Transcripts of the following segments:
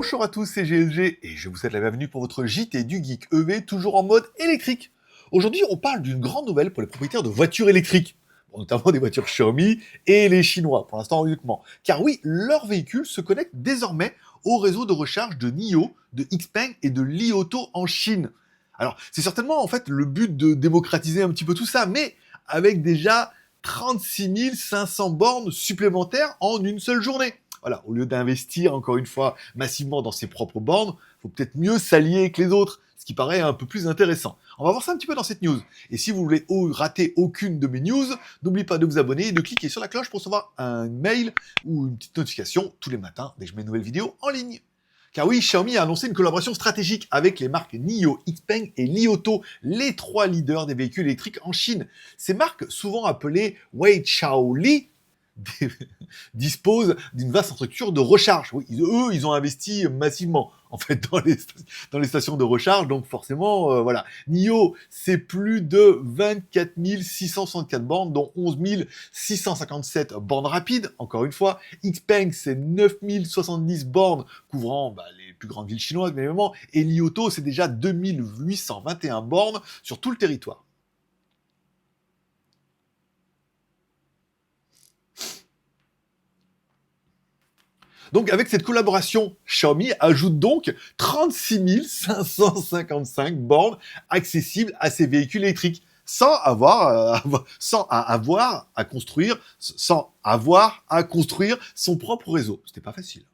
Bonjour à tous, c'est GLG et je vous souhaite la bienvenue pour votre JT du Geek EV, toujours en mode électrique. Aujourd'hui, on parle d'une grande nouvelle pour les propriétaires de voitures électriques, bon, notamment des voitures Xiaomi et les Chinois, pour l'instant uniquement. Car oui, leurs véhicules se connectent désormais au réseau de recharge de NIO, de XPeng et de Li Auto en Chine. Alors, c'est certainement en fait le but de démocratiser un petit peu tout ça, mais avec déjà 36 500 bornes supplémentaires en une seule journée. Voilà, au lieu d'investir encore une fois massivement dans ses propres bornes, il faut peut-être mieux s'allier avec les autres, ce qui paraît un peu plus intéressant. On va voir ça un petit peu dans cette news. Et si vous voulez rater aucune de mes news, n'oubliez pas de vous abonner et de cliquer sur la cloche pour recevoir un mail ou une petite notification tous les matins dès que je mets une nouvelle vidéo en ligne. Car oui, Xiaomi a annoncé une collaboration stratégique avec les marques NIO, XPeng et Li Auto, les trois leaders des véhicules électriques en Chine. Ces marques, souvent appelées Weichaoli, disposent d'une vaste structure de recharge. Oui, ils ont investi massivement en fait dans les stations de recharge, donc forcément, voilà. NIO, c'est plus de 24 664 bornes, dont 11 657 bornes rapides, encore une fois. XPeng, c'est 9 070 bornes couvrant les plus grandes villes chinoises, bien évidemment. Et Li Auto, c'est déjà 2 821 bornes sur tout le territoire. Donc avec cette collaboration, Xiaomi ajoute donc 36 555 bornes accessibles à ses véhicules électriques, sans avoir à construire son propre réseau. C'était pas facile.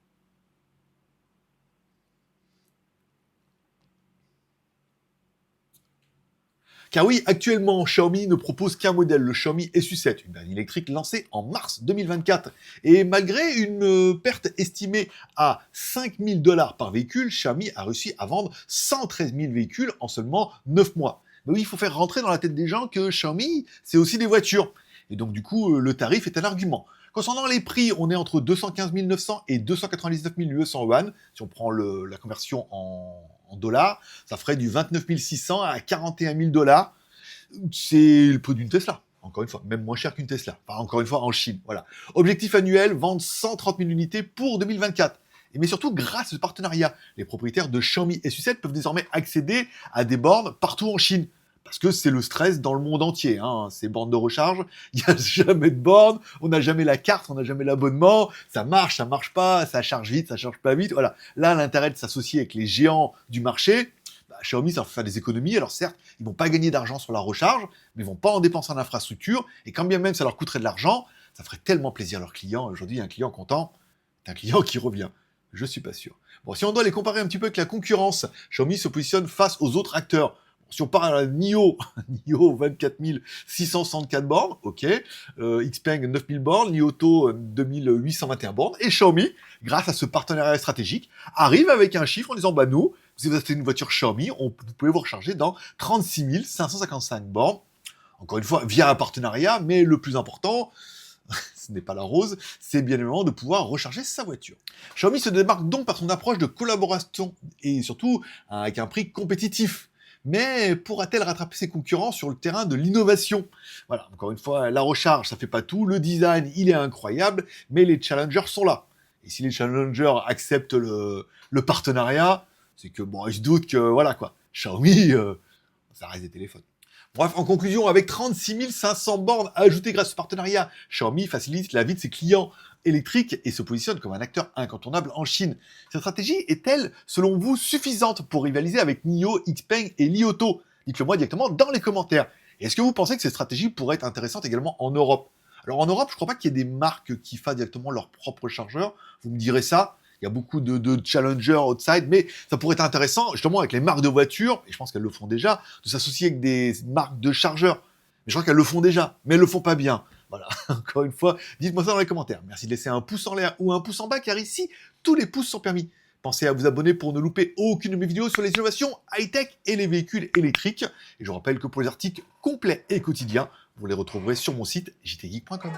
Car oui, actuellement, Xiaomi ne propose qu'un modèle, le Xiaomi SU7, une berline électrique lancée en mars 2024. Et malgré une perte estimée à 5 000 $ par véhicule, Xiaomi a réussi à vendre 113 000 véhicules en seulement 9 mois. Mais oui, il faut faire rentrer dans la tête des gens que Xiaomi, c'est aussi des voitures. Et donc du coup, le tarif est un argument. Concernant les prix, on est entre 215 900 et 299 800 yuan. Si on prend la conversion en dollars, ça ferait du 29 600 à 41 000 $. C'est le prix d'une Tesla. Encore une fois, même moins cher qu'une Tesla. Enfin, encore une fois, en Chine. Voilà. Objectif annuel, vendre 130 000 unités pour 2024. Mais surtout, grâce à ce partenariat, les propriétaires de Xiaomi SU7 peuvent désormais accéder à des bornes partout en Chine. Parce que c'est le stress dans le monde entier, hein. Ces bornes de recharge, il n'y a jamais de borne, on n'a jamais la carte, on n'a jamais l'abonnement, ça marche pas, ça charge vite, ça charge pas vite, voilà. Là, l'intérêt de s'associer avec les géants du marché, Xiaomi, ça va faire des économies. Alors certes, ils vont pas gagner d'argent sur la recharge, mais ils vont pas en dépenser en infrastructure, et quand bien même ça leur coûterait de l'argent, ça ferait tellement plaisir à leurs clients. Aujourd'hui, un client content, c'est un client qui revient. Je suis pas sûr. Bon, si on doit les comparer un petit peu avec la concurrence, Xiaomi se positionne face aux autres acteurs. Si on parle à NIO, NIO 24 664 bornes, ok, XPeng 9000 bornes, Li Auto 2821 bornes, et Xiaomi, grâce à ce partenariat stratégique, arrive avec un chiffre en disant, nous, si vous achetez une voiture Xiaomi, vous pouvez vous recharger dans 36 555 bornes, encore une fois, via un partenariat, mais le plus important, ce n'est pas la rose, c'est bien évidemment de pouvoir recharger sa voiture. Xiaomi se démarque donc par son approche de collaboration, et surtout avec un prix compétitif. Mais pourra-t-elle rattraper ses concurrents sur le terrain de l'innovation? Voilà, encore une fois, la recharge, ça fait pas tout, le design, il est incroyable, mais les challengers sont là. Et si les challengers acceptent le partenariat, c'est que, ils se doutent que, voilà quoi, Xiaomi, ça reste des téléphones. Bref, en conclusion, avec 36 500 bornes ajoutées grâce au partenariat, Xiaomi facilite la vie de ses clients électriques et se positionne comme un acteur incontournable en Chine. Cette stratégie est-elle, selon vous, suffisante pour rivaliser avec NIO, XPeng et Li Auto? Dites-le moi directement dans les commentaires. Et est-ce que vous pensez que cette stratégie pourrait être intéressante également en Europe? Alors en Europe, je ne crois pas qu'il y ait des marques qui fassent directement leur propre chargeur. Vous me direz ça. Il y a beaucoup de challengers outside, mais ça pourrait être intéressant, justement, avec les marques de voitures, et je pense qu'elles le font déjà, de s'associer avec des marques de chargeurs. Mais je crois qu'elles le font déjà, mais elles le font pas bien. Voilà, encore une fois, dites-moi ça dans les commentaires. Merci de laisser un pouce en l'air ou un pouce en bas, car ici, tous les pouces sont permis. Pensez à vous abonner pour ne louper aucune de mes vidéos sur les innovations high-tech et les véhicules électriques. Et je vous rappelle que pour les articles complets et quotidiens, vous les retrouverez sur mon site jtgeek.com.